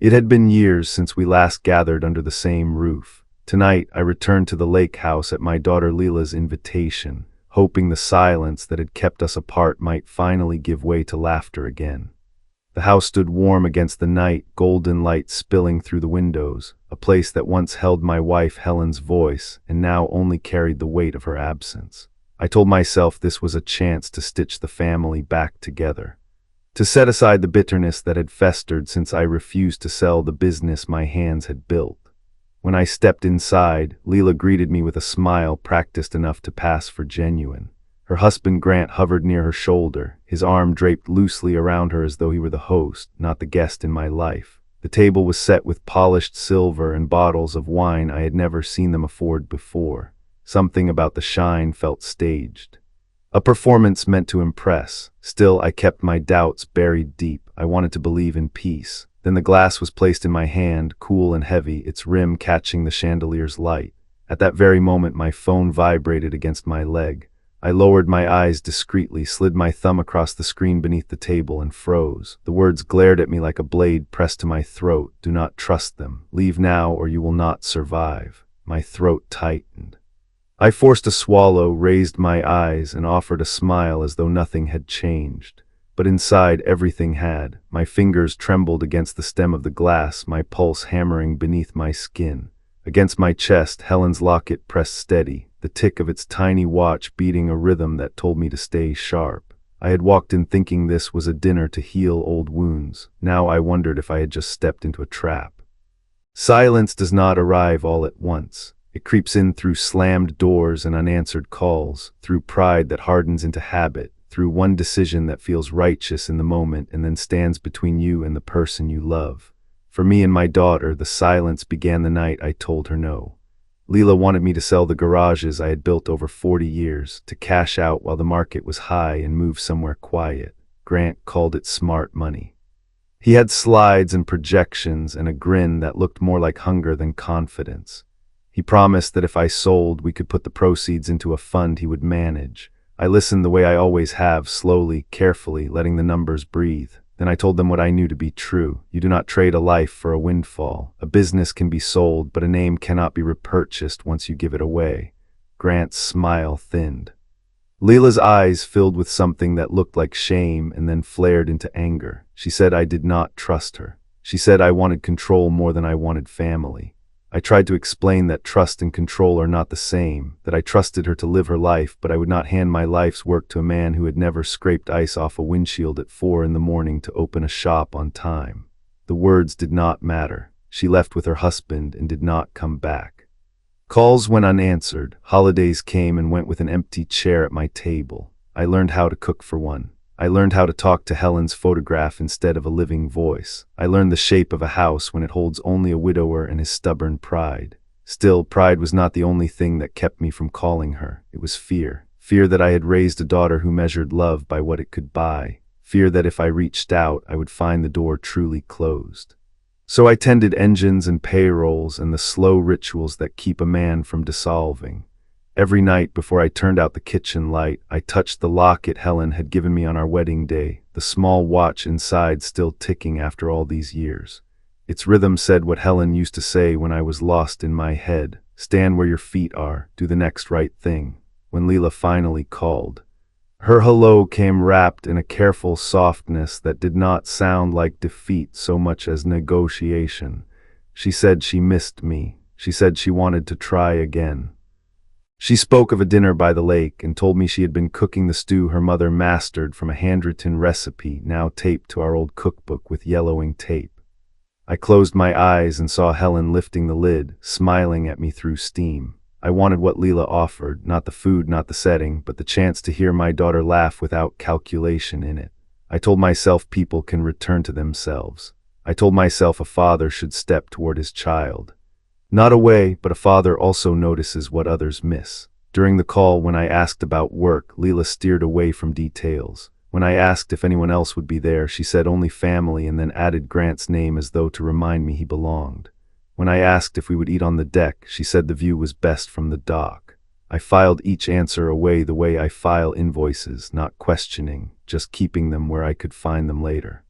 It had been years since we last gathered under the same roof. Tonight, I returned to the lake house at my daughter Leela's invitation, hoping the silence that had kept us apart might finally give way to laughter again. The house stood warm against the night, golden light spilling through the windows, a place that once held my wife Helen's voice and now only carried the weight of her absence. I told myself this was a chance to stitch the family back together, to set aside the bitterness that had festered since I refused to sell the business my hands had built. When I stepped inside, Leela greeted me with a smile practiced enough to pass for genuine. Her husband Grant hovered near her shoulder, his arm draped loosely around her as though he were the host, not the guest in my life. The table was set with polished silver and bottles of wine I had never seen them afford before. Something about the shine felt staged. A performance meant to impress. Still, I kept my doubts buried deep. I wanted to believe in peace. Then the glass was placed in my hand, cool and heavy, its rim catching the chandelier's light. At that very moment, my phone vibrated against my leg. I lowered my eyes discreetly, slid my thumb across the screen beneath the table, and froze. The words glared at me like a blade pressed to my throat. Do not trust them. Leave now or you will not survive. My throat tightened. I forced a swallow, raised my eyes, and offered a smile as though nothing had changed. But inside, everything had. My fingers trembled against the stem of the glass, my pulse hammering beneath my skin. Against my chest, Helen's locket pressed steady, the tick of its tiny watch beating a rhythm that told me to stay sharp. I had walked in thinking this was a dinner to heal old wounds. Now I wondered if I had just stepped into a trap. Silence does not arrive all at once. It creeps in through slammed doors and unanswered calls, through pride that hardens into habit, through one decision that feels righteous in the moment and then stands between you and the person you love. For me and my daughter, the silence began the night I told her no. Leela wanted me to sell the garages I had built over 40 years, to cash out while the market was high and move somewhere quiet. Grant called it smart money. He had slides and projections and a grin that looked more like hunger than confidence. He promised that if I sold, we could put the proceeds into a fund he would manage. I listened the way I always have, slowly, carefully, letting the numbers breathe. Then I told them what I knew to be true. You do not trade a life for a windfall. A business can be sold, but a name cannot be repurchased once you give it away. Grant's smile thinned. Leela's eyes filled with something that looked like shame and then flared into anger. She said I did not trust her. She said I wanted control more than I wanted family. I tried to explain that trust and control are not the same, that I trusted her to live her life, but I would not hand my life's work to a man who had never scraped ice off a windshield at 4 a.m. to open a shop on time. The words did not matter. She left with her husband and did not come back. Calls went unanswered. Holidays came and went with an empty chair at my table. I learned how to cook for one. I learned how to talk to Helen's photograph instead of a living voice. I learned the shape of a house when it holds only a widower and his stubborn pride. Still, pride was not the only thing that kept me from calling her. It was fear. Fear that I had raised a daughter who measured love by what it could buy. Fear that if I reached out, I would find the door truly closed. So I tended engines and payrolls and the slow rituals that keep a man from dissolving. Every night before I turned out the kitchen light, I touched the locket Helen had given me on our wedding day, the small watch inside still ticking after all these years. Its rhythm said what Helen used to say when I was lost in my head: stand where your feet are, do the next right thing. When Leela finally called, her hello came wrapped in a careful softness that did not sound like defeat so much as negotiation. She said she missed me. She said she wanted to try again. She spoke of a dinner by the lake and told me she had been cooking the stew her mother mastered from a handwritten recipe now taped to our old cookbook with yellowing tape. I closed my eyes and saw Helen lifting the lid, smiling at me through steam. I wanted what Leela offered, not the food, not the setting, but the chance to hear my daughter laugh without calculation in it. I told myself people can return to themselves. I told myself a father should step toward his child. Not away, but a father also notices what others miss. During the call, when I asked about work, Leela steered away from details. When I asked if anyone else would be there, she said only family and then added Grant's name as though to remind me he belonged. When I asked if we would eat on the deck, she said the view was best from the dock. I filed each answer away the way I file invoices, not questioning, just keeping them where I could find them later.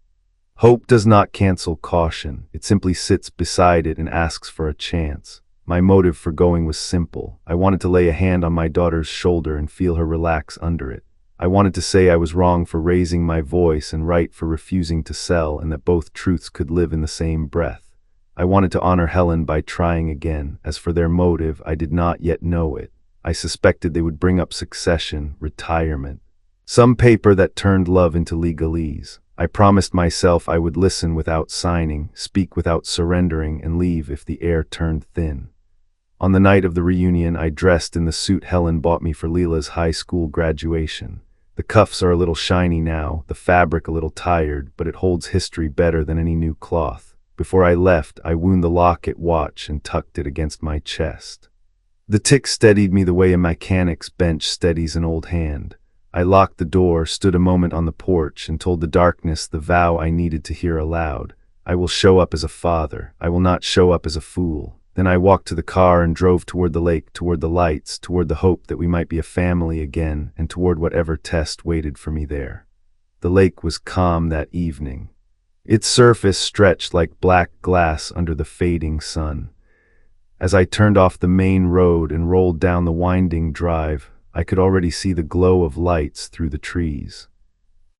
Hope does not cancel caution. It simply sits beside it and asks for a chance. My motive for going was simple. I wanted to lay a hand on my daughter's shoulder and feel her relax under it. I wanted to say I was wrong for raising my voice and right for refusing to sell, and that both truths could live in the same breath. I wanted to honor Helen by trying again. As for their motive, I did not yet know it. I suspected they would bring up succession, retirement, some paper that turned love into legalese. I promised myself I would listen without signing, speak without surrendering, and leave if the air turned thin. On the night of the reunion, I dressed in the suit Helen bought me for Leela's high school graduation. The cuffs are a little shiny now, the fabric a little tired, but it holds history better than any new cloth. Before I left, I wound the locket watch and tucked it against my chest. The tick steadied me the way a mechanic's bench steadies an old hand. I locked the door, stood a moment on the porch, and told the darkness the vow I needed to hear aloud. I will show up as a father. I will not show up as a fool. Then I walked to the car and drove toward the lake, toward the lights, toward the hope that we might be a family again, and toward whatever test waited for me there. The lake was calm that evening. Its surface stretched like black glass under the fading sun. As I turned off the main road and rolled down the winding drive, I could already see the glow of lights through the trees.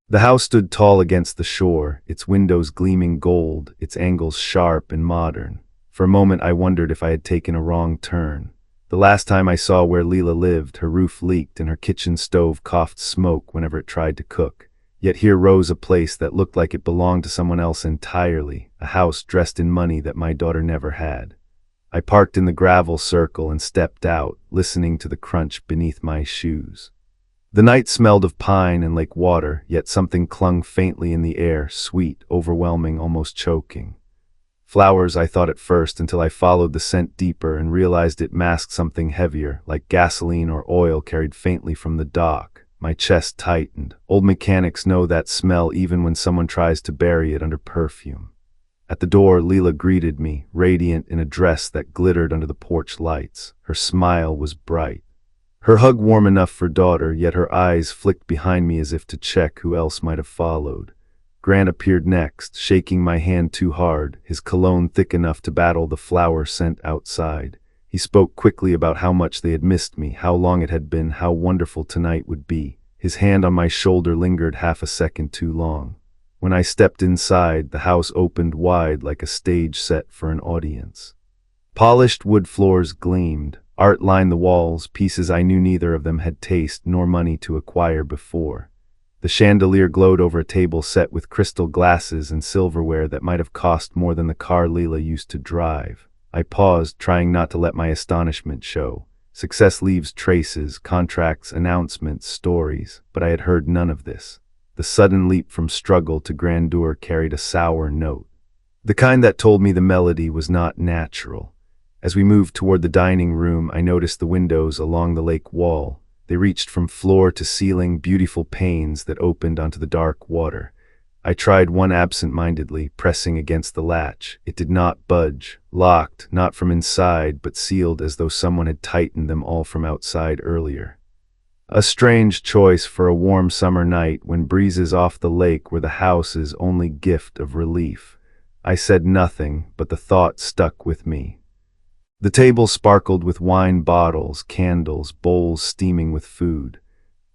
The house stood tall against the shore, its windows gleaming gold, its angles sharp and modern. For a moment I wondered if I had taken a wrong turn. The last time I saw where Leela lived, her roof leaked and her kitchen stove coughed smoke whenever it tried to cook. Yet here rose a place that looked like it belonged to someone else entirely, a house dressed in money that my daughter never had. I parked in the gravel circle and stepped out, listening to the crunch beneath my shoes. The night smelled of pine and lake water, yet something clung faintly in the air, sweet, overwhelming, almost choking. Flowers, I thought at first, until I followed the scent deeper and realized it masked something heavier, like gasoline or oil carried faintly from the dock. My chest tightened. Old mechanics know that smell even when someone tries to bury it under perfume. At the door, Leela greeted me, radiant in a dress that glittered under the porch lights. Her smile was bright. Her hug warm enough for daughter, yet her eyes flicked behind me as if to check who else might have followed. Grant appeared next, shaking my hand too hard, his cologne thick enough to battle the flower scent outside. He spoke quickly about how much they had missed me, how long it had been, how wonderful tonight would be. His hand on my shoulder lingered half a second too long. When I stepped inside, the house opened wide like a stage set for an audience. Polished wood floors gleamed. Art lined the walls, pieces I knew neither of them had taste nor money to acquire before. The chandelier glowed over a table set with crystal glasses and silverware that might have cost more than the car Leela used to drive. I paused, trying not to let my astonishment show. Success leaves traces, contracts, announcements, stories, but I had heard none of this. The sudden leap from struggle to grandeur carried a sour note, the kind that told me the melody was not natural. As we moved toward the dining room, I noticed the windows along the lake wall. They reached from floor to ceiling, beautiful panes that opened onto the dark water. I tried one absent-mindedly, pressing against the latch. It did not budge, locked, not from inside, but sealed as though someone had tightened them all from outside earlier. A strange choice for a warm summer night when breezes off the lake were the house's only gift of relief. I said nothing, but the thought stuck with me. The table sparkled with wine bottles, candles, bowls steaming with food.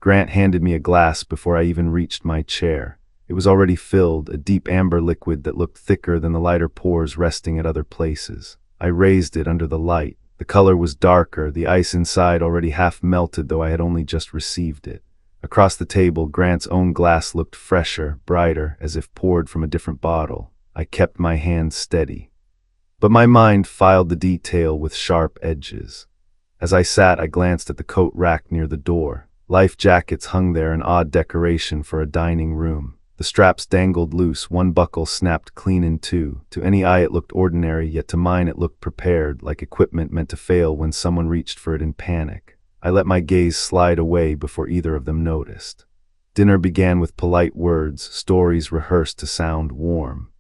Grant handed me a glass before I even reached my chair. It was already filled, a deep amber liquid that looked thicker than the lighter pours resting at other places. I raised it under the light. The color was darker, the ice inside already half melted, though I had only just received it. Across the table, Grant's own glass looked fresher, brighter, as if poured from a different bottle. I kept my hand steady. But my mind filed the detail with sharp edges. As I sat, I glanced at the coat rack near the door. Life jackets hung there, an odd decoration for a dining room. The straps dangled loose, one buckle snapped clean in two. To any eye it looked ordinary, yet to mine it looked prepared, like equipment meant to fail when someone reached for it in panic. I let my gaze slide away before either of them noticed. Dinner began with polite words, stories rehearsed to sound warm.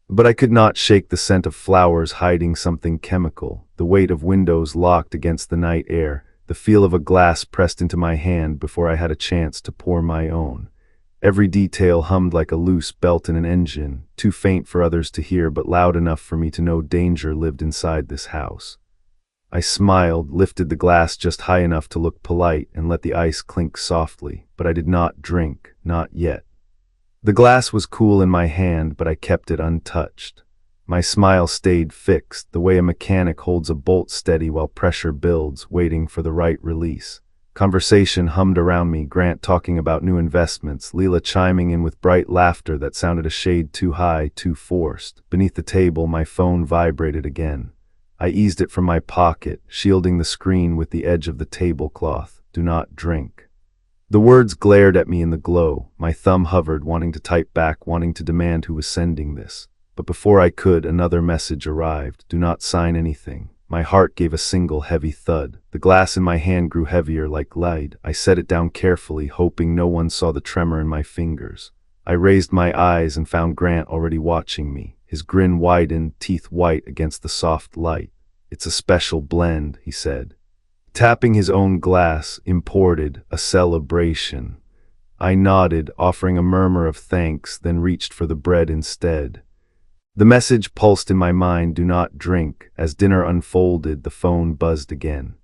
But I could not shake the scent of flowers hiding something chemical, the weight of windows locked against the night air, the feel of a glass pressed into my hand before I had a chance to pour my own. Every detail hummed like a loose belt in an engine, too faint for others to hear but loud enough for me to know danger lived inside this house. I smiled, lifted the glass just high enough to look polite, and let the ice clink softly, but I did not drink, not yet. The glass was cool in my hand, but I kept it untouched. My smile stayed fixed, the way a mechanic holds a bolt steady while pressure builds, waiting for the right release. Conversation hummed around me, Grant talking about new investments, Leela chiming in with bright laughter that sounded a shade too high, too forced. Beneath the table, my phone vibrated again. I eased it from my pocket, shielding the screen with the edge of the tablecloth. Do not drink. The words glared at me in the glow. My thumb hovered, wanting to type back, wanting to demand who was sending this. But before I could, another message arrived. Do not sign anything. My heart gave a single heavy thud. The glass in my hand grew heavier like lead. I set it down carefully, hoping no one saw the tremor in my fingers. I raised my eyes and found Grant already watching me. His grin widened, teeth white against the soft light. It's a special blend, he said. Tapping his own glass, imported, a celebration. I nodded, offering a murmur of thanks, then reached for the bread instead. The message pulsed in my mind, do not drink. As dinner unfolded, the phone buzzed again.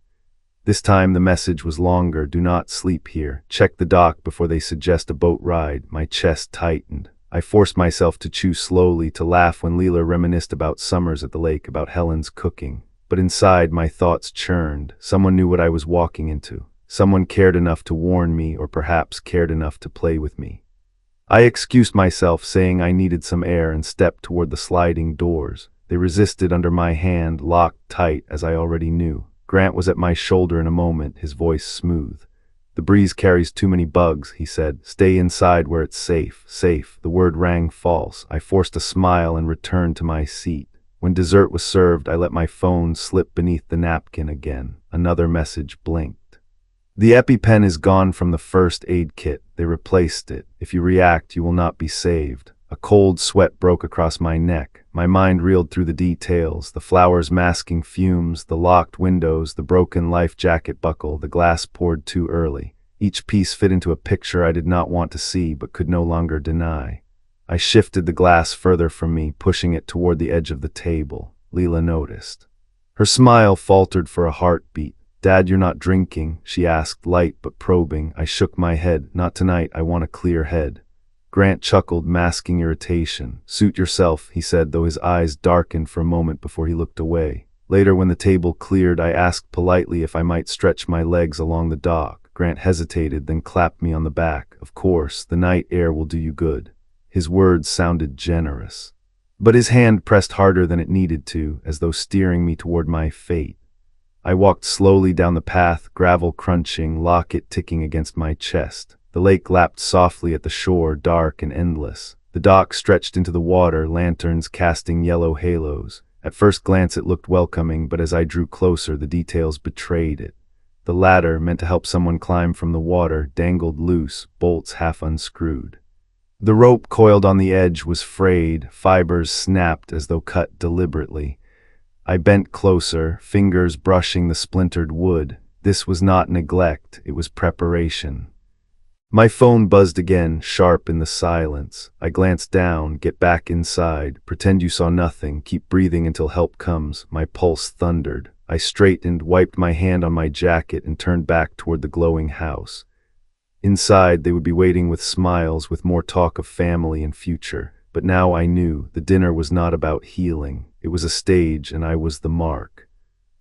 This time the message was longer, do not sleep here. Check the dock before they suggest a boat ride. My chest tightened. I forced myself to chew slowly, to laugh when Leela reminisced about summers at the lake, about Helen's cooking. But inside, my thoughts churned. Someone knew what I was walking into. Someone cared enough to warn me, or perhaps cared enough to play with me. I excused myself, saying I needed some air, and stepped toward the sliding doors. They resisted under my hand, locked tight, as I already knew. Grant was at my shoulder in a moment, his voice smooth. The breeze carries too many bugs, he said. Stay inside where it's safe. Safe. The word rang false. I forced a smile and returned to my seat. When dessert was served, I let my phone slip beneath the napkin again. Another message blinked. The EpiPen is gone from the first aid kit. They replaced it. If you react, you will not be saved. A cold sweat broke across my neck. My mind reeled through the details, the flowers masking fumes, the locked windows, the broken life jacket buckle, the glass poured too early. Each piece fit into a picture I did not want to see but could no longer deny. I shifted the glass further from me, pushing it toward the edge of the table. Leela noticed. Her smile faltered for a heartbeat. Dad, you're not drinking? She asked, light but probing. I shook my head. Not tonight, I want a clear head. Grant chuckled, masking irritation. Suit yourself, he said, though his eyes darkened for a moment before he looked away. Later, when the table cleared, I asked politely if I might stretch my legs along the dock. Grant hesitated, then clapped me on the back. Of course, the night air will do you good. His words sounded generous. But his hand pressed harder than it needed to, as though steering me toward my fate. I walked slowly down the path, gravel crunching, locket ticking against my chest. The lake lapped softly at the shore, dark and endless. The dock stretched into the water, lanterns casting yellow halos. At first glance it looked welcoming, but as I drew closer, the details betrayed it. The ladder, meant to help someone climb from the water, dangled loose, bolts half unscrewed. The rope coiled on the edge was frayed, fibers snapped as though cut deliberately. I bent closer, fingers brushing the splintered wood. This was not neglect, it was preparation. My phone buzzed again, sharp in the silence. I glanced down, get back inside, pretend you saw nothing, keep breathing until help comes. My pulse thundered. I straightened, wiped my hand on my jacket, and turned back toward the glowing house. Inside, they would be waiting with smiles, with more talk of family and future. But now I knew the dinner was not about healing. It was a stage, and I was the mark.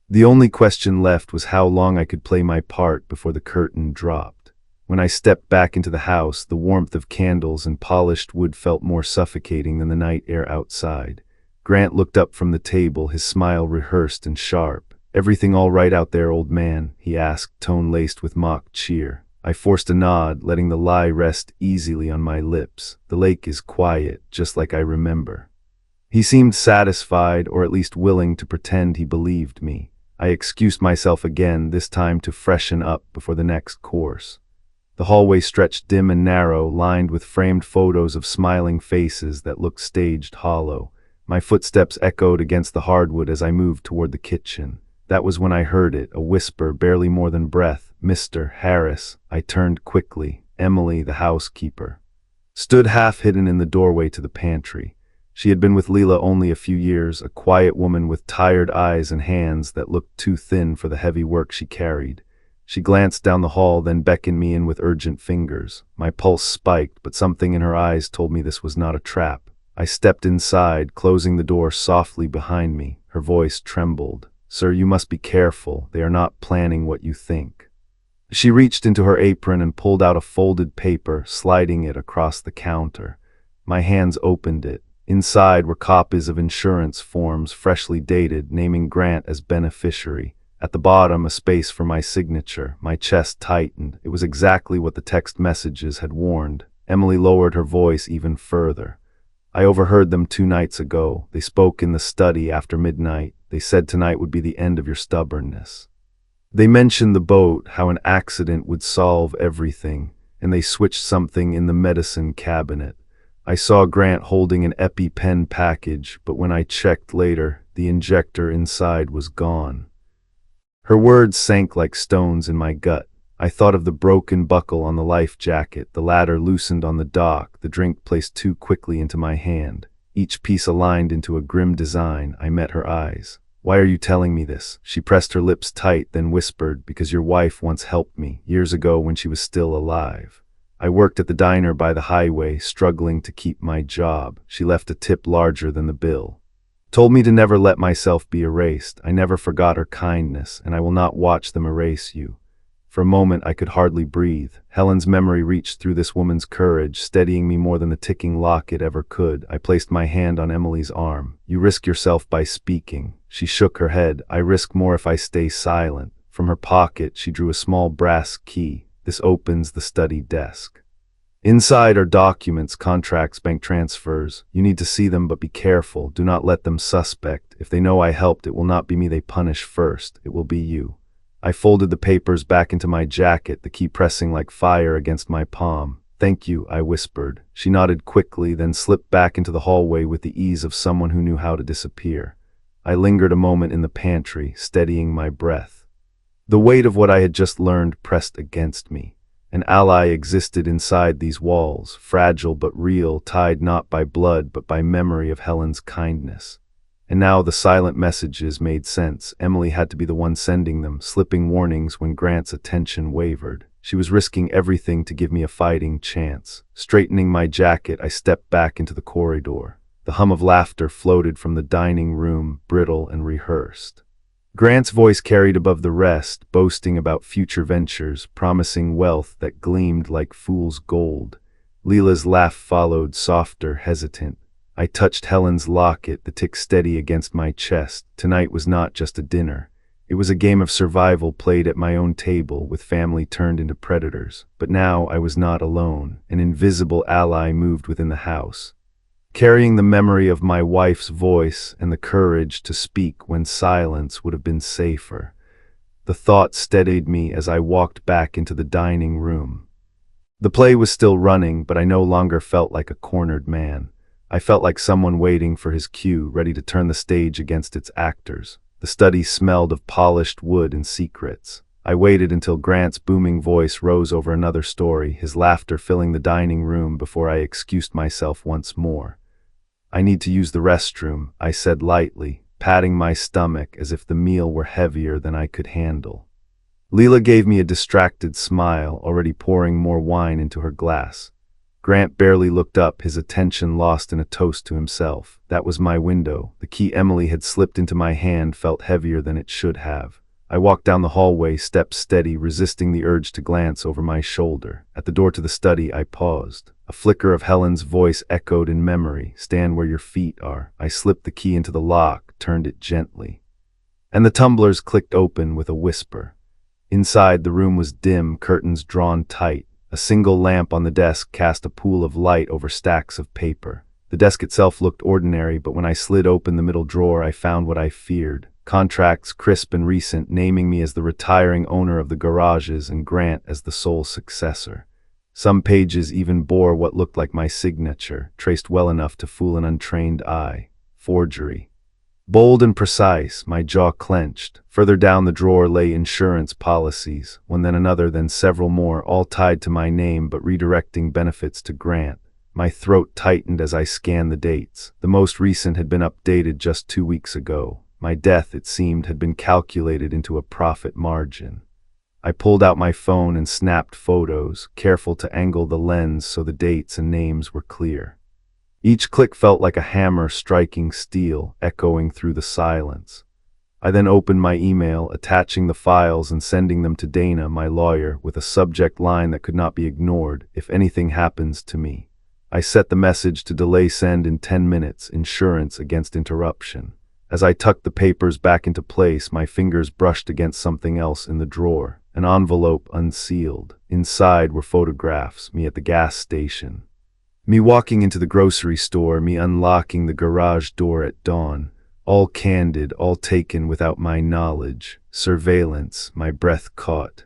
The only question left was how long I could play my part before the curtain dropped. When I stepped back into the house, the warmth of candles and polished wood felt more suffocating than the night air outside. Grant looked up from the table, his smile rehearsed and sharp. "Everything all right out there, old man?" he asked, tone laced with mock cheer. I forced a nod, letting the lie rest easily on my lips. The lake is quiet, just like I remember. He seemed satisfied, or at least willing to pretend he believed me. I excused myself again, this time to freshen up before the next course. The hallway stretched dim and narrow, lined with framed photos of smiling faces that looked staged hollow. My footsteps echoed against the hardwood as I moved toward the kitchen. That was when I heard it, a whisper, barely more than breath. "Mr. Harris." I turned quickly. Emily, the housekeeper. stood half hidden in the doorway to the pantry. She had been with Leela only a few years, a quiet woman with tired eyes and hands that looked too thin for the heavy work she carried. She glanced down the hall, then beckoned me in with urgent fingers. My pulse spiked, but something in her eyes told me this was not a trap. I stepped inside, closing the door softly behind me. Her voice trembled. "Sir, you must be careful. They are not planning what you think." She reached into her apron and pulled out a folded paper, sliding it across the counter. My hands opened it. Inside were copies of insurance forms, freshly dated, naming Grant as beneficiary. At the bottom, a space for my signature. My chest tightened. It was exactly what the text messages had warned. Emily lowered her voice even further. "I overheard them 2 nights ago. They spoke in the study after midnight. They said tonight would be the end of your stubbornness. They mentioned the boat, how an accident would solve everything, and they switched something in the medicine cabinet. I saw Grant holding an EpiPen package, but when I checked later, the injector inside was gone." Her words sank like stones in my gut. I thought of the broken buckle on the life jacket, the ladder loosened on the dock, the drink placed too quickly into my hand. Each piece aligned into a grim design. I met her eyes. "Why are you telling me this?" She pressed her lips tight, then whispered, "Because your wife once helped me, years ago when she was still alive. I worked at the diner by the highway, struggling to keep my job. She left a tip larger than the bill. Told me to never let myself be erased. I never forgot her kindness, and I will not watch them erase you." For a moment I could hardly breathe. Helen's memory reached through this woman's courage, steadying me more than the ticking lock it ever could. I placed my hand on Emily's arm. "You risk yourself by speaking." She shook her head. "I risk more if I stay silent." From her pocket she drew a small brass key. "This opens the study desk. Inside are documents, contracts, bank transfers. You need to see them, but be careful. Do not let them suspect. If they know I helped, it will not be me they punish first. It will be you." I folded the papers back into my jacket, the key pressing like fire against my palm. "Thank you," I whispered. She nodded quickly, then slipped back into the hallway with the ease of someone who knew how to disappear. I lingered a moment in the pantry, steadying my breath. The weight of what I had just learned pressed against me. An ally existed inside these walls, fragile but real, tied not by blood but by memory of Helen's kindness. And now the silent messages made sense. Emily had to be the one sending them, slipping warnings when Grant's attention wavered. She was risking everything to give me a fighting chance. Straightening my jacket, I stepped back into the corridor. The hum of laughter floated from the dining room, brittle and rehearsed. Grant's voice carried above the rest, boasting about future ventures, promising wealth that gleamed like fool's gold. Leela's laugh followed, softer, hesitant. I touched Helen's locket, the tick steady against my chest. Tonight was not just a dinner. It was a game of survival played at my own table, with family turned into predators. But now I was not alone. An invisible ally moved within the house, carrying the memory of my wife's voice and the courage to speak when silence would have been safer. The thought steadied me as I walked back into the dining room. The play was still running, but I no longer felt like a cornered man. I felt like someone waiting for his cue, ready to turn the stage against its actors. The study smelled of polished wood and secrets. I waited until Grant's booming voice rose over another story, his laughter filling the dining room, before I excused myself once more. "I need to use the restroom," I said lightly, patting my stomach as if the meal were heavier than I could handle. Leela gave me a distracted smile, already pouring more wine into her glass. Grant barely looked up, his attention lost in a toast to himself. That was my window. The key Emily had slipped into my hand felt heavier than it should have. I walked down the hallway, steps steady, resisting the urge to glance over my shoulder. At the door to the study, I paused. A flicker of Helen's voice echoed in memory. "Stand where your feet are." I slipped the key into the lock, turned it gently, and the tumblers clicked open with a whisper. Inside, the room was dim, curtains drawn tight. A single lamp on the desk cast a pool of light over stacks of paper. The desk itself looked ordinary, but when I slid open the middle drawer, I found what I feared. Contracts, crisp and recent, naming me as the retiring owner of the garages and Grant as the sole successor. Some pages even bore what looked like my signature, traced well enough to fool an untrained eye. Forgery. Bold and precise, my jaw clenched. Further down the drawer lay insurance policies, one then another, then several more, all tied to my name but redirecting benefits to Grant. My throat tightened as I scanned the dates. The most recent had been updated just 2 weeks ago. My death, it seemed, had been calculated into a profit margin. I pulled out my phone and snapped photos, careful to angle the lens so the dates and names were clear. Each click felt like a hammer striking steel, echoing through the silence. I then opened my email, attaching the files and sending them to Dana, my lawyer, with a subject line that could not be ignored: if anything happens to me. I set the message to delay send in 10 minutes, insurance against interruption. As I tucked the papers back into place, my fingers brushed against something else in the drawer, an envelope unsealed. Inside were photographs: me at the gas station, me walking into the grocery store, me unlocking the garage door at dawn. All candid, all taken without my knowledge. Surveillance, my breath caught.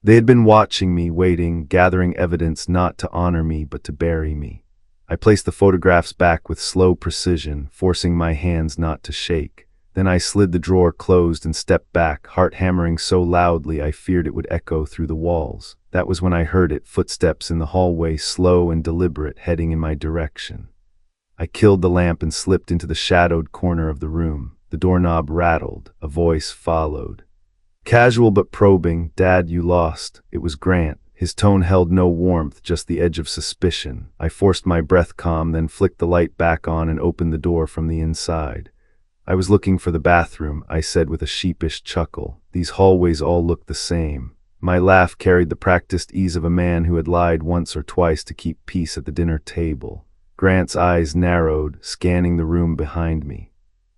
They had been watching me, waiting, gathering evidence not to honor me but to bury me. I placed the photographs back with slow precision, forcing my hands not to shake. Then I slid the drawer closed and stepped back, heart hammering so loudly I feared it would echo through the walls. That was when I heard it, footsteps in the hallway, slow and deliberate, heading in my direction. I killed the lamp and slipped into the shadowed corner of the room. The doorknob rattled. A voice followed. Casual but probing. "Dad, you lost." It was Grant. His tone held no warmth, just the edge of suspicion. I forced my breath calm, then flicked the light back on and opened the door from the inside. "I was looking for the bathroom," I said with a sheepish chuckle. "These hallways all look the same." My laugh carried the practiced ease of a man who had lied once or twice to keep peace at the dinner table. Grant's eyes narrowed, scanning the room behind me.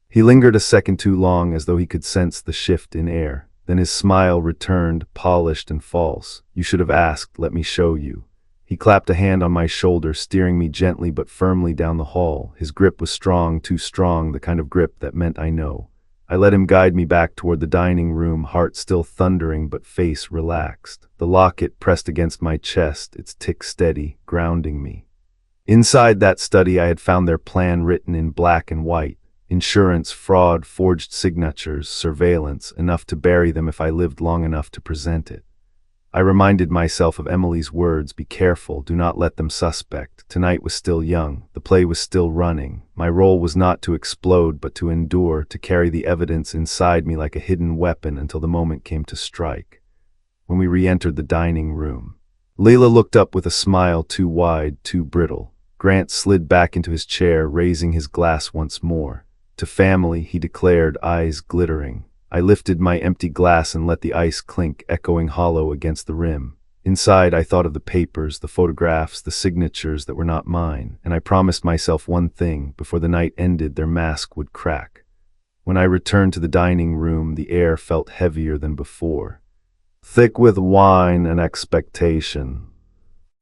He lingered a second too long, as though he could sense the shift in air. Then his smile returned, polished and false. "You should have asked. Let me show you." He clapped a hand on my shoulder, steering me gently but firmly down the hall. His grip was strong, too strong, the kind of grip that meant I know. I let him guide me back toward the dining room, heart still thundering but face relaxed. The locket pressed against my chest, its tick steady, grounding me. Inside that study I had found their plan written in black and white. Insurance, fraud, forged signatures, surveillance, enough to bury them if I lived long enough to present it. I reminded myself of Emily's words: be careful, do not let them suspect. Tonight was still young, the play was still running. My role was not to explode but to endure, to carry the evidence inside me like a hidden weapon until the moment came to strike. When we re-entered the dining room, Leila looked up with a smile too wide, too brittle. Grant slid back into his chair, raising his glass once more. "To family," he declared, eyes glittering. I lifted my empty glass and let the ice clink, echoing hollow against the rim. Inside, I thought of the papers, the photographs, the signatures that were not mine, and I promised myself one thing: before the night ended, their mask would crack. When I returned to the dining room, the air felt heavier than before, thick with wine and expectation.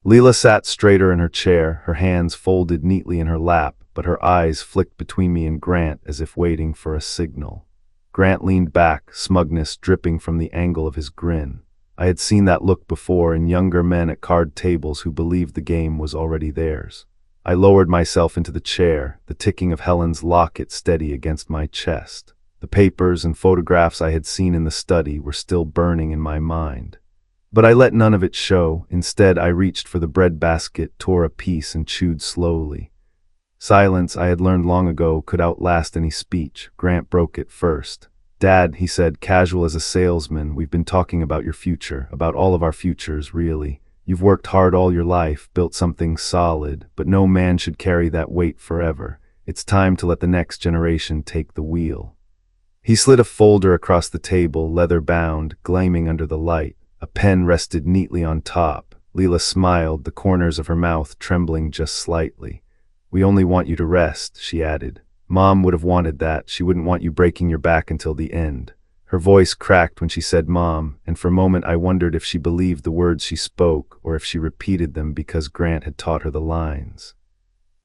Leila sat straighter in her chair, her hands folded neatly in her lap, but her eyes flicked between me and Grant as if waiting for a signal. Grant leaned back, smugness dripping from the angle of his grin. I had seen that look before in younger men at card tables who believed the game was already theirs. I lowered myself into the chair, the ticking of Helen's locket steady against my chest. The papers and photographs I had seen in the study were still burning in my mind. But I let none of it show. Instead, I reached for the breadbasket, tore a piece, and chewed slowly. Silence, I had learned long ago, could outlast any speech. Grant broke it first. "Dad," he said, casual as a salesman, "we've been talking about your future, about all of our futures, really. You've worked hard all your life, built something solid, but no man should carry that weight forever. It's time to let the next generation take the wheel." He slid a folder across the table, leather-bound, gleaming under the light. A pen rested neatly on top. Leila smiled, the corners of her mouth trembling just slightly. "We only want you to rest," she added. "Mom would have wanted that. She wouldn't want you breaking your back until the end." Her voice cracked when she said "Mom," and for a moment I wondered if she believed the words she spoke, or if she repeated them because Grant had taught her the lines.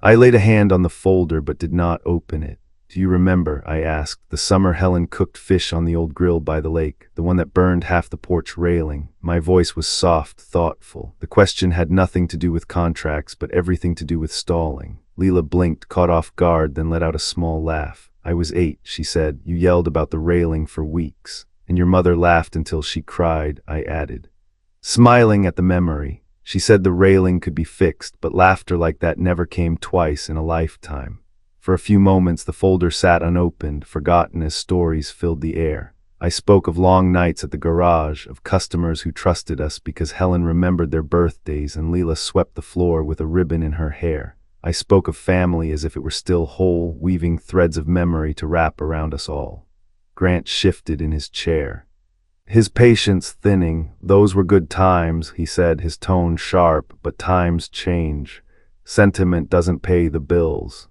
I laid a hand on the folder but did not open it. "Do you remember," I asked, "the summer Helen cooked fish on the old grill by the lake, the one that burned half the porch railing?" My voice was soft, thoughtful. The question had nothing to do with contracts, but everything to do with stalling. Leila blinked, caught off guard, then let out a small laugh. "I was 8, she said. "You yelled about the railing for weeks. And your mother laughed until she cried," I added, smiling at the memory. She said the railing could be fixed, but laughter like that never came twice in a lifetime. For a few moments the folder sat unopened, forgotten as stories filled the air. I spoke of long nights at the garage, of customers who trusted us because Helen remembered their birthdays and Leela swept the floor with a ribbon in her hair. I spoke of family as if it were still whole, weaving threads of memory to wrap around us all. Grant shifted in his chair, his patience thinning. "Those were good times," he said, his tone sharp, "but times change. Sentiment doesn't pay the bills."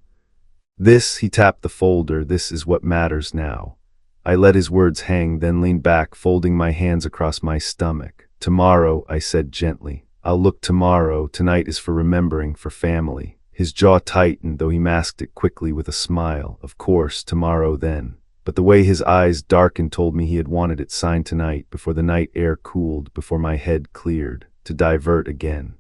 "This," he tapped the folder, "this is what matters now." I let his words hang, then leaned back, folding my hands across my stomach. "Tomorrow," I said gently. "I'll look tomorrow. Tonight is for remembering, for family." His jaw tightened, though he masked it quickly with a smile. "Of course, tomorrow then." But the way his eyes darkened told me he had wanted it signed tonight, before the night air cooled, before my head cleared, to divert again.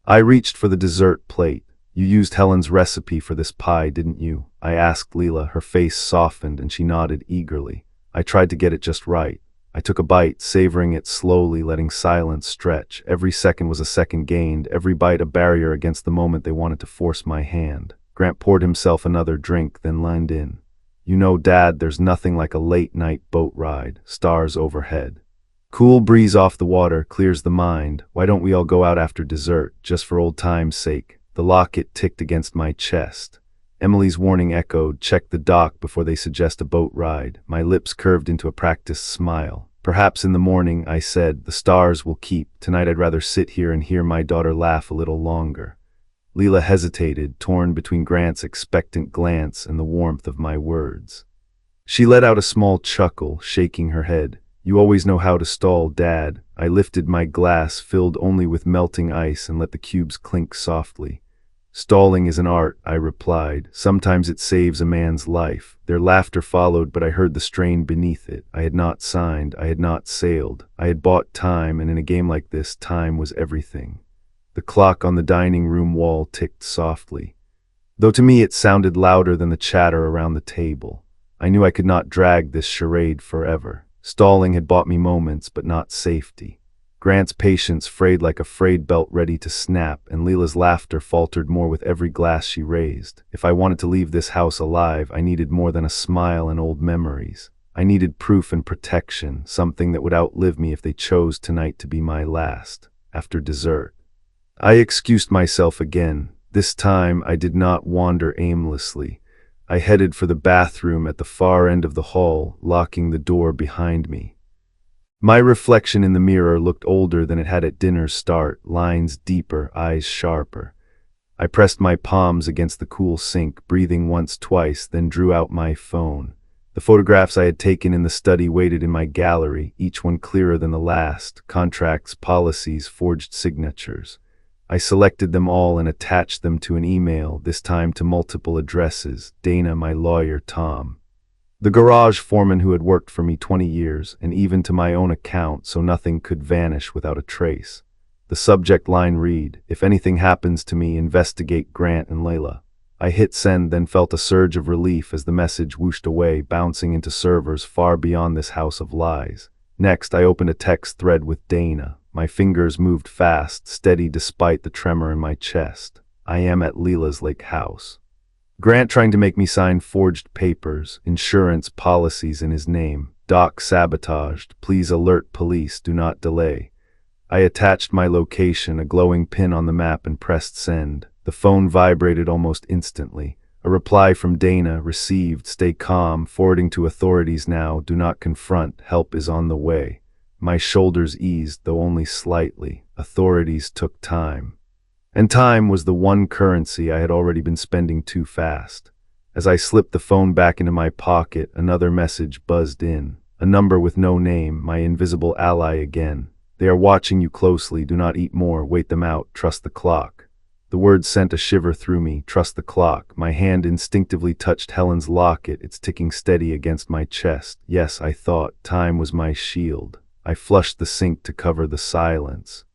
I reached for the dessert plate. "You used Helen's recipe for this pie, didn't you?" I asked Leela. Her face softened and she nodded eagerly. "I tried to get it just right." I took a bite, savoring it slowly, letting silence stretch. Every second was a second gained, every bite a barrier against the moment they wanted to force my hand. Grant poured himself another drink, then leaned in. "You know, Dad, there's nothing like a late-night boat ride, stars overhead. Cool breeze off the water, clears the mind. Why don't we all go out after dessert, just for old time's sake?" The locket ticked against my chest. Emily's warning echoed, "Check the dock before they suggest a boat ride." My lips curved into a practiced smile. "Perhaps in the morning," I said. "The stars will keep. Tonight I'd rather sit here and hear my daughter laugh a little longer." Leela hesitated, torn between Grant's expectant glance and the warmth of my words. She let out a small chuckle, shaking her head. "You always know how to stall, Dad." I lifted my glass, filled only with melting ice, and let the cubes clink softly. "Stalling is an art," I replied. "Sometimes it saves a man's life." Their laughter followed, but I heard the strain beneath it. I had not signed, I had not sailed. I had bought time, and in a game like this, time was everything. The clock on the dining room wall ticked softly, though to me it sounded louder than the chatter around the table. I knew I could not drag this charade forever. Stalling had bought me moments, but not safety. Grant's patience frayed like a frayed belt ready to snap, and Leela's laughter faltered more with every glass she raised. If I wanted to leave this house alive, I needed more than a smile and old memories. I needed proof and protection, something that would outlive me if they chose tonight to be my last. After dessert, I excused myself again. This time I did not wander aimlessly. I headed for the bathroom at the far end of the hall, locking the door behind me. My reflection in the mirror looked older than it had at dinner's start, lines deeper, eyes sharper. I pressed my palms against the cool sink, breathing once, twice, then drew out my phone. The photographs I had taken in the study waited in my gallery, each one clearer than the last. Contracts, policies, forged signatures. I selected them all and attached them to an email, this time to multiple addresses. Dana, my lawyer, Tom, the garage foreman who had worked for me 20 years, and even to my own account, so nothing could vanish without a trace. The subject line read, "If anything happens to me, investigate Grant and Layla." I hit send, then felt a surge of relief as the message whooshed away, bouncing into servers far beyond this house of lies. Next, I opened a text thread with Dana. My fingers moved fast, steady despite the tremor in my chest. "I am at Leela's lake house. Grant trying to make me sign forged papers, insurance policies in his name. Dock sabotaged. Please alert police, do not delay." I attached my location, a glowing pin on the map, and pressed send. The phone vibrated almost instantly. A reply from Dana, received, stay calm, forwarding to authorities now, do not confront, help is on the way. My shoulders eased, though only slightly. Authorities took time. And time was the one currency I had already been spending too fast. As I slipped the phone back into my pocket, another message buzzed in. A number with no name, my invisible ally again. "They are watching you closely, do not eat more, wait them out, trust the clock." The words sent a shiver through me. Trust the clock. My hand instinctively touched Helen's locket, its ticking steady against my chest. Yes, I thought, time was my shield. I flushed the sink to cover the silence,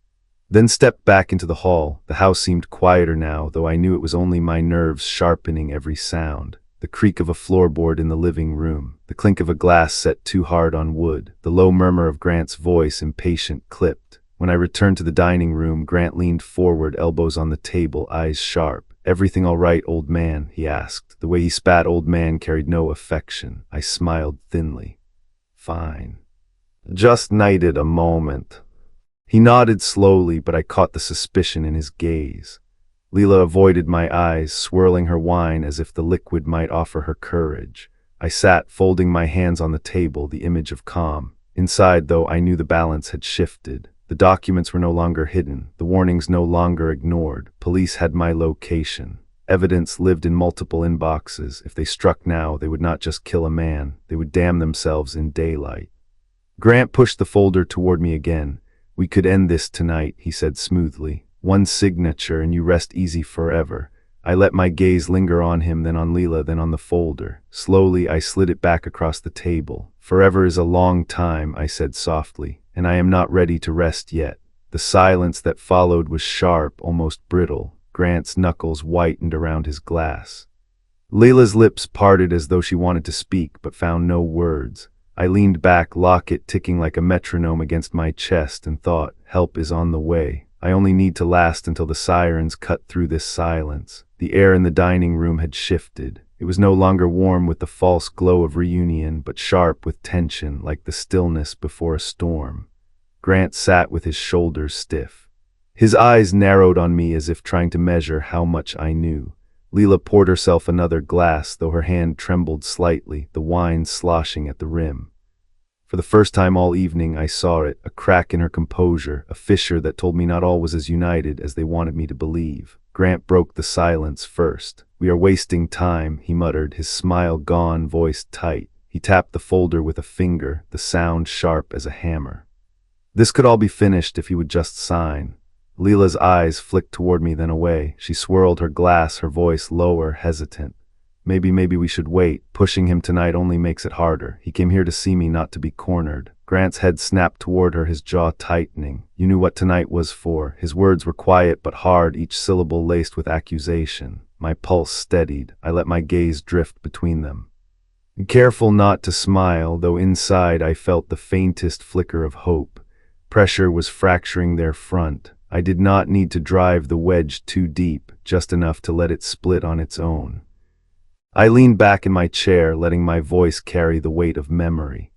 then stepped back into the hall. The house seemed quieter now, though I knew it was only my nerves sharpening every sound. The creak of a floorboard in the living room, the clink of a glass set too hard on wood, the low murmur of Grant's voice, impatient, clipped. When I returned to the dining room, Grant leaned forward, elbows on the table, eyes sharp. "Everything all right, old man?" he asked. The way he spat old man carried no affection. I smiled thinly. "Fine. Just needed a moment." He nodded slowly, but I caught the suspicion in his gaze. Leela avoided my eyes, swirling her wine as if the liquid might offer her courage. I sat, folding my hands on the table, the image of calm. Inside, though, I knew the balance had shifted. The documents were no longer hidden, the warnings no longer ignored. Police had my location. Evidence lived in multiple inboxes. If they struck now, they would not just kill a man, they would damn themselves in daylight. Grant pushed the folder toward me again. "We could end this tonight," he said smoothly. "One signature and you rest easy forever." I let my gaze linger on him, then on Leela, then on the folder. Slowly, I slid it back across the table. "Forever is a long time," I said softly, "and I am not ready to rest yet." The silence that followed was sharp, almost brittle. Grant's knuckles whitened around his glass. Leela's lips parted as though she wanted to speak, but found no words. I leaned back, locket ticking like a metronome against my chest, and thought, help is on the way. I only need to last until the sirens cut through this silence. The air in the dining room had shifted. It was no longer warm with the false glow of reunion, but sharp with tension, like the stillness before a storm. Grant sat with his shoulders stiff. His eyes narrowed on me as if trying to measure how much I knew. Leela poured herself another glass, though her hand trembled slightly, the wine sloshing at the rim. For the first time all evening I saw it, a crack in her composure, a fissure that told me not all was as united as they wanted me to believe. Grant broke the silence first. "We are wasting time," he muttered, his smile gone, voice tight. He tapped the folder with a finger, the sound sharp as a hammer. This could all be finished if he would just sign. Leela's eyes flicked toward me, then away. She swirled her glass, her voice lower, hesitant. Maybe we should wait. Pushing him tonight only makes it harder. He came here to see me, not to be cornered." Grant's head snapped toward her, his jaw tightening. "You knew what tonight was for." His words were quiet but hard, each syllable laced with accusation. My pulse steadied. I let my gaze drift between them. Careful not to smile, though inside I felt the faintest flicker of hope. Pressure was fracturing their front. I did not need to drive the wedge too deep, just enough to let it split on its own. I leaned back in my chair, letting my voice carry the weight of memory.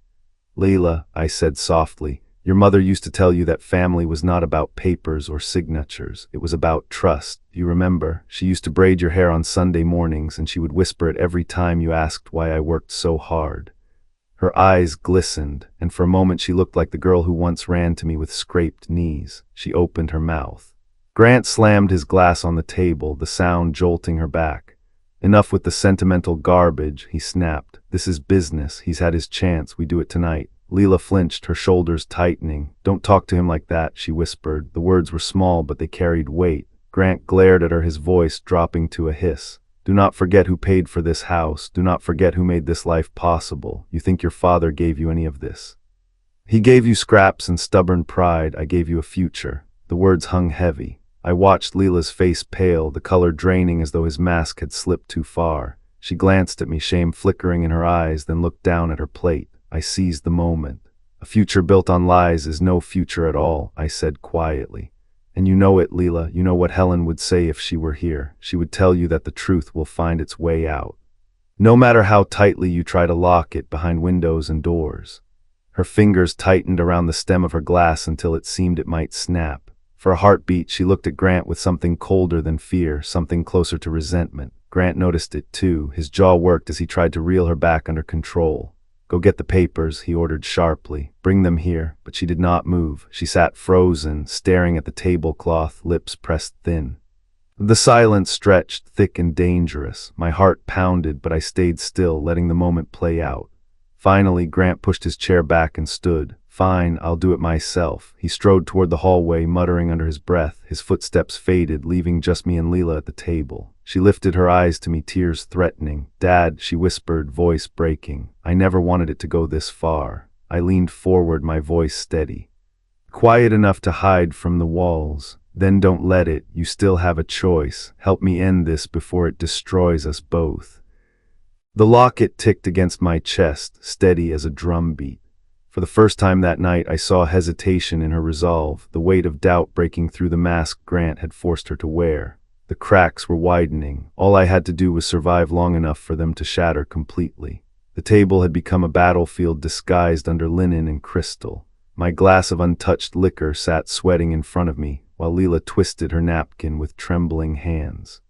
"Leela," I said softly, "your mother used to tell you that family was not about papers or signatures. It was about trust. You remember? She used to braid your hair on Sunday mornings, and she would whisper it every time you asked why I worked so hard." Her eyes glistened, and for a moment she looked like the girl who once ran to me with scraped knees. She opened her mouth. Grant slammed his glass on the table, the sound jolting her back. "Enough with the sentimental garbage," he snapped. "This is business. He's had his chance. We do it tonight." Leela flinched, her shoulders tightening. "Don't talk to him like that," she whispered. The words were small, but they carried weight. Grant glared at her, his voice dropping to a hiss. "Do not forget who paid for this house. Do not forget who made this life possible. You think your father gave you any of this? He gave you scraps and stubborn pride. I gave you a future." The words hung heavy. I watched Leela's face pale, the color draining as though his mask had slipped too far. She glanced at me, shame flickering in her eyes, then looked down at her plate. I seized the moment. "A future built on lies is no future at all," I said quietly. "And you know it, Leela. You know what Helen would say if she were here. She would tell you that the truth will find its way out. No matter how tightly you try to lock it behind windows and doors." Her fingers tightened around the stem of her glass until it seemed it might snap. For a heartbeat, she looked at Grant with something colder than fear, something closer to resentment. Grant noticed it too. His jaw worked as he tried to reel her back under control. "Go get the papers," he ordered sharply. "Bring them here." But she did not move. She sat frozen, staring at the tablecloth, lips pressed thin. The silence stretched, thick and dangerous. My heart pounded, but I stayed still, letting the moment play out. Finally, Grant pushed his chair back and stood. "Fine, I'll do it myself." He strode toward the hallway, muttering under his breath. His footsteps faded, leaving just me and Leela at the table. She lifted her eyes to me, tears threatening. "Dad," she whispered, voice breaking. "I never wanted it to go this far." I leaned forward, my voice steady. "Quiet enough to hide from the walls. Then don't let it. You still have a choice. Help me end this before it destroys us both." The locket ticked against my chest, steady as a drumbeat. For the first time that night, I saw hesitation in her resolve, the weight of doubt breaking through the mask Grant had forced her to wear. The cracks were widening. All I had to do was survive long enough for them to shatter completely. The table had become a battlefield disguised under linen and crystal. My glass of untouched liquor sat sweating in front of me, while Leela twisted her napkin with trembling hands.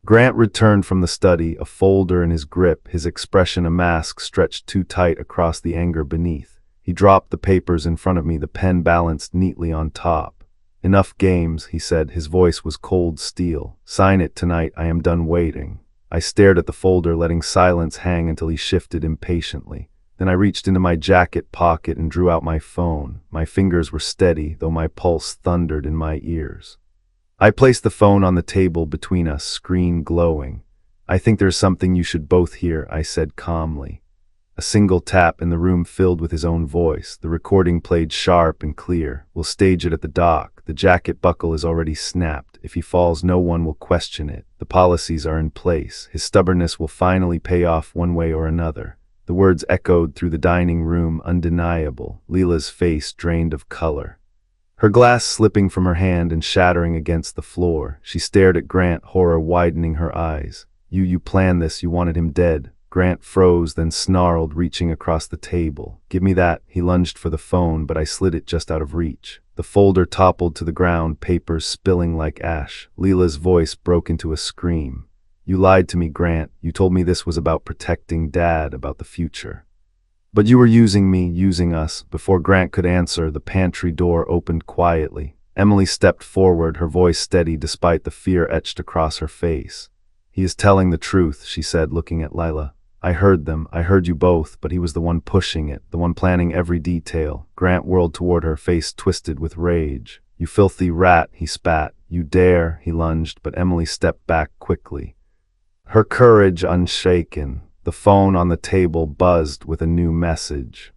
Grant returned from the study, a folder in his grip, his expression a mask stretched too tight across the anger beneath. He dropped the papers in front of me, the pen balanced neatly on top. "Enough games," he said, his voice was cold steel. "Sign it tonight, I am done waiting." I stared at the folder, letting silence hang until he shifted impatiently. Then I reached into my jacket pocket and drew out my phone. My fingers were steady, though my pulse thundered in my ears. I placed the phone on the table between us, screen glowing. "I think there's something you should both hear," I said calmly. A single tap and the room filled with his own voice. The recording played sharp and clear. "We'll stage it at the dock. The jacket buckle is already snapped. If he falls, no one will question it. The policies are in place. His stubbornness will finally pay off one way or another." The words echoed through the dining room, undeniable. Leela's face drained of color, her glass slipping from her hand and shattering against the floor. She stared at Grant, horror widening her eyes. You planned this. You wanted him dead." Grant froze, then snarled, reaching across the table. "Give me that." He lunged for the phone, but I slid it just out of reach. The folder toppled to the ground, papers spilling like ash. Leela's voice broke into a scream. "You lied to me, Grant. You told me this was about protecting Dad, about the future. But you were using me, using us." Before Grant could answer, the pantry door opened quietly. Emily stepped forward, her voice steady despite the fear etched across her face. "He is telling the truth," she said, looking at Lila. "I heard them. I heard you both, but he was the one pushing it, the one planning every detail." Grant whirled toward her, face twisted with rage. "You filthy rat," he spat. "You dare," he lunged, but Emily stepped back quickly, her courage unshaken. The phone on the table buzzed with a new message.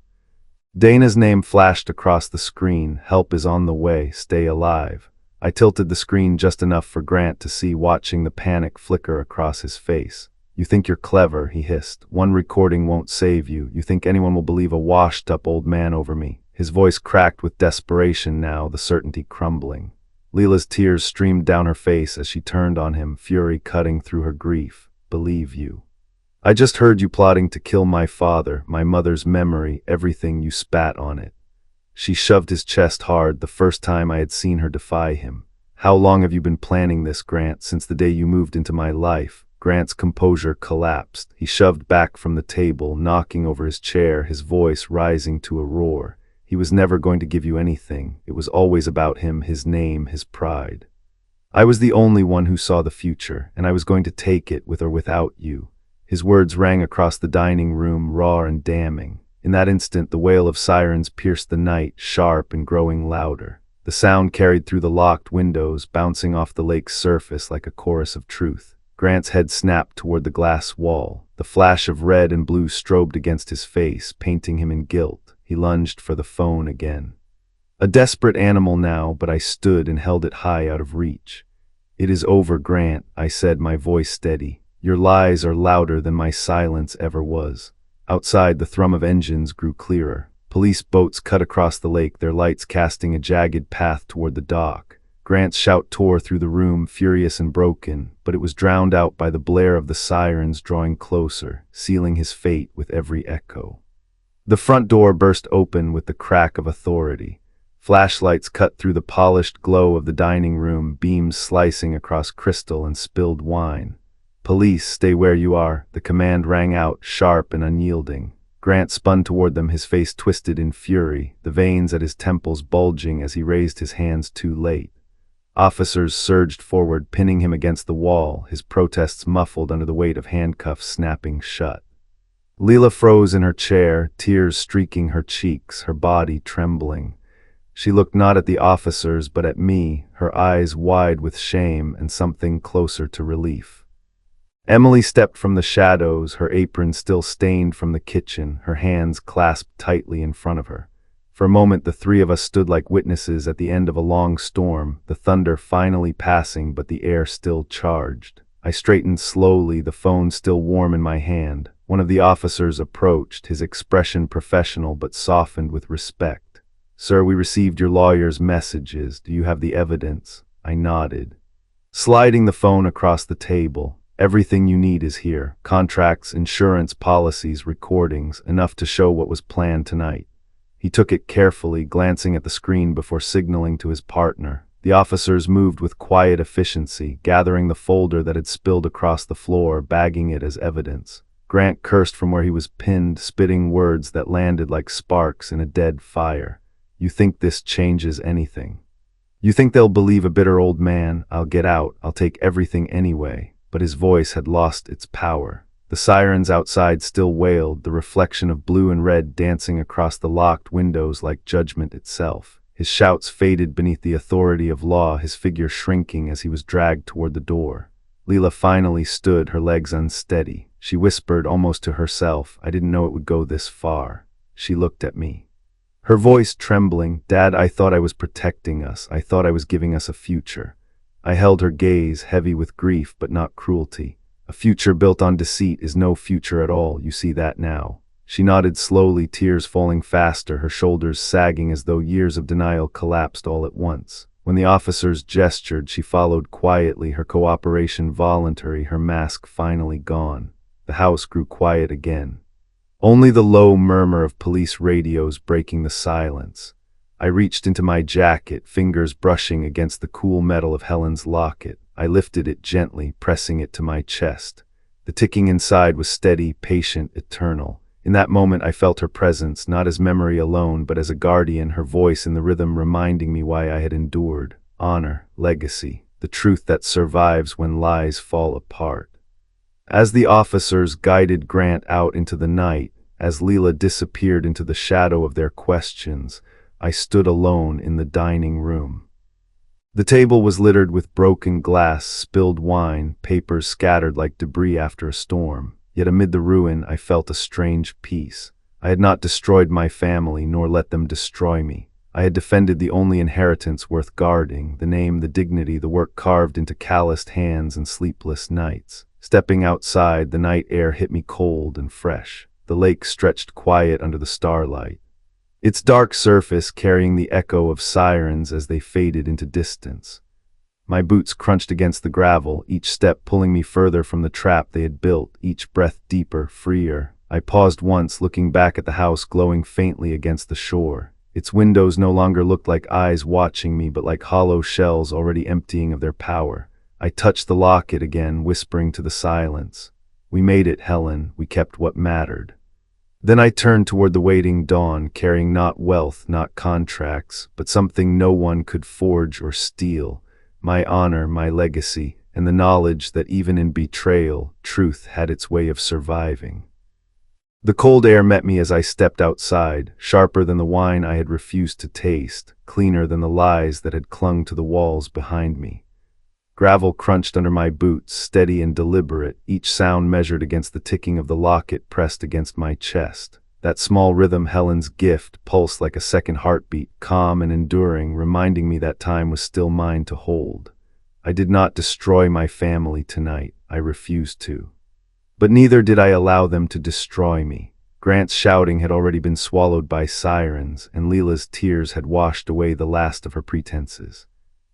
Dana's name flashed across the screen. "Help is on the way. Stay alive." I tilted the screen just enough for Grant to see, watching the panic flicker across his face. "You think you're clever," he hissed. "One recording won't save you. You think anyone will believe a washed-up old man over me?" His voice cracked with desperation now, the certainty crumbling. Leela's tears streamed down her face as she turned on him, fury cutting through her grief. "Believe you? I just heard you plotting to kill my father, my mother's memory, everything. You spat on it." She shoved his chest hard, the first time I had seen her defy him. "How long have you been planning this, Grant? Since the day you moved into my life." Grant's composure collapsed. He shoved back from the table, knocking over his chair, his voice rising to a roar. "He was never going to give you anything. It was always about him, his name, his pride. I was the only one who saw the future, and I was going to take it with or without you." His words rang across the dining room, raw and damning. In that instant, the wail of sirens pierced the night, sharp and growing louder. The sound carried through the locked windows, bouncing off the lake's surface like a chorus of truth. Grant's head snapped toward the glass wall. The flash of red and blue strobed against his face, painting him in guilt. He lunged for the phone again. A desperate animal now, but I stood and held it high out of reach. "It is over, Grant," I said, my voice steady. "Your lies are louder than my silence ever was." Outside, the thrum of engines grew clearer. Police boats cut across the lake, their lights casting a jagged path toward the dock. Grant's shout tore through the room, furious and broken, but it was drowned out by the blare of the sirens drawing closer, sealing his fate with every echo. The front door burst open with the crack of authority. Flashlights cut through the polished glow of the dining room, beams slicing across crystal and spilled wine. "Police, stay where you are," the command rang out, sharp and unyielding. Grant spun toward them, his face twisted in fury, the veins at his temples bulging as he raised his hands too late. Officers surged forward, pinning him against the wall, his protests muffled under the weight of handcuffs snapping shut. Leela froze in her chair, tears streaking her cheeks, her body trembling. She looked not at the officers but at me, her eyes wide with shame and something closer to relief. Emily stepped from the shadows, her apron still stained from the kitchen, her hands clasped tightly in front of her. For a moment the three of us stood like witnesses at the end of a long storm, the thunder finally passing but the air still charged. I straightened slowly, the phone still warm in my hand. One of the officers approached, his expression professional but softened with respect. "Sir, we received your lawyer's messages. Do you have the evidence?" I nodded. Sliding the phone across the table, "Everything you need is here. Contracts, insurance policies, recordings, enough to show what was planned tonight." He took it carefully, glancing at the screen before signaling to his partner. The officers moved with quiet efficiency, gathering the folder that had spilled across the floor, bagging it as evidence. Grant cursed from where he was pinned, spitting words that landed like sparks in a dead fire. "You think this changes anything? You think they'll believe a bitter old man? I'll get out. I'll take everything anyway." But his voice had lost its power. The sirens outside still wailed, the reflection of blue and red dancing across the locked windows like judgment itself. His shouts faded beneath the authority of law, his figure shrinking as he was dragged toward the door. Leela finally stood, her legs unsteady. She whispered almost to herself, "I didn't know it would go this far." She looked at me, her voice trembling. "Dad, I thought I was protecting us. I thought I was giving us a future." I held her gaze, heavy with grief but not cruelty. "A future built on deceit is no future at all. You see that now." She nodded slowly, tears falling faster, her shoulders sagging as though years of denial collapsed all at once. When the officers gestured, she followed quietly, her cooperation voluntary, her mask finally gone. The house grew quiet again. Only the low murmur of police radios breaking the silence. I reached into my jacket, fingers brushing against the cool metal of Helen's locket. I lifted it gently, pressing it to my chest. The ticking inside was steady, patient, eternal. In that moment I felt her presence, not as memory alone, but as a guardian, her voice in the rhythm reminding me why I had endured. Honor, legacy, the truth that survives when lies fall apart. As the officers guided Grant out into the night, as Leela disappeared into the shadow of their questions, I stood alone in the dining room. The table was littered with broken glass, spilled wine, papers scattered like debris after a storm. Yet amid the ruin, I felt a strange peace. I had not destroyed my family, nor let them destroy me. I had defended the only inheritance worth guarding, the name, the dignity, the work carved into calloused hands and sleepless nights. Stepping outside, the night air hit me cold and fresh. The lake stretched quiet under the starlight, its dark surface carrying the echo of sirens as they faded into distance. My boots crunched against the gravel, each step pulling me further from the trap they had built, each breath deeper, freer. I paused once, looking back at the house glowing faintly against the shore. Its windows no longer looked like eyes watching me, but like hollow shells already emptying of their power. I touched the locket again, whispering to the silence, "We made it, Helen. We kept what mattered." Then I turned toward the waiting dawn, carrying not wealth, not contracts, but something no one could forge or steal. My honor, my legacy, and the knowledge that even in betrayal, truth had its way of surviving. The cold air met me as I stepped outside, sharper than the wine I had refused to taste, cleaner than the lies that had clung to the walls behind me. Gravel crunched under my boots, steady and deliberate, each sound measured against the ticking of the locket pressed against my chest. That small rhythm, Helen's gift, pulsed like a second heartbeat, calm and enduring, reminding me that time was still mine to hold. I did not destroy my family tonight. I refused to. But neither did I allow them to destroy me. Grant's shouting had already been swallowed by sirens, and Leela's tears had washed away the last of her pretenses.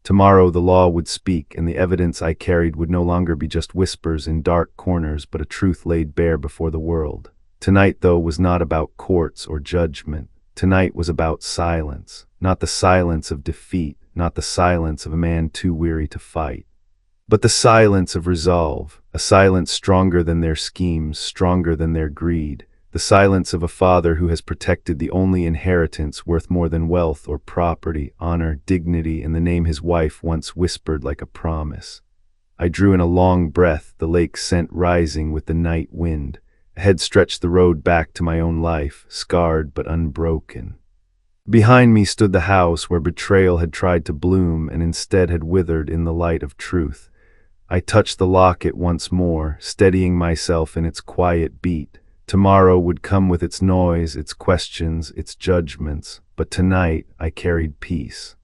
Tomorrow the law would speak, and the evidence I carried would no longer be just whispers in dark corners, but a truth laid bare before the world. Tonight, though, was not about courts or judgment. Tonight was about silence. Not the silence of defeat, not the silence of a man too weary to fight, but the silence of resolve, a silence stronger than their schemes, stronger than their greed, the silence of a father who has protected the only inheritance worth more than wealth or property, honor, dignity, and the name his wife once whispered like a promise. I drew in a long breath, the lake scent rising with the night wind. Ahead stretched the road back to my own life, scarred but unbroken. Behind me stood the house where betrayal had tried to bloom and instead had withered in the light of truth. I touched the locket once more, steadying myself in its quiet beat. Tomorrow would come with its noise, its questions, its judgments, but tonight I carried peace.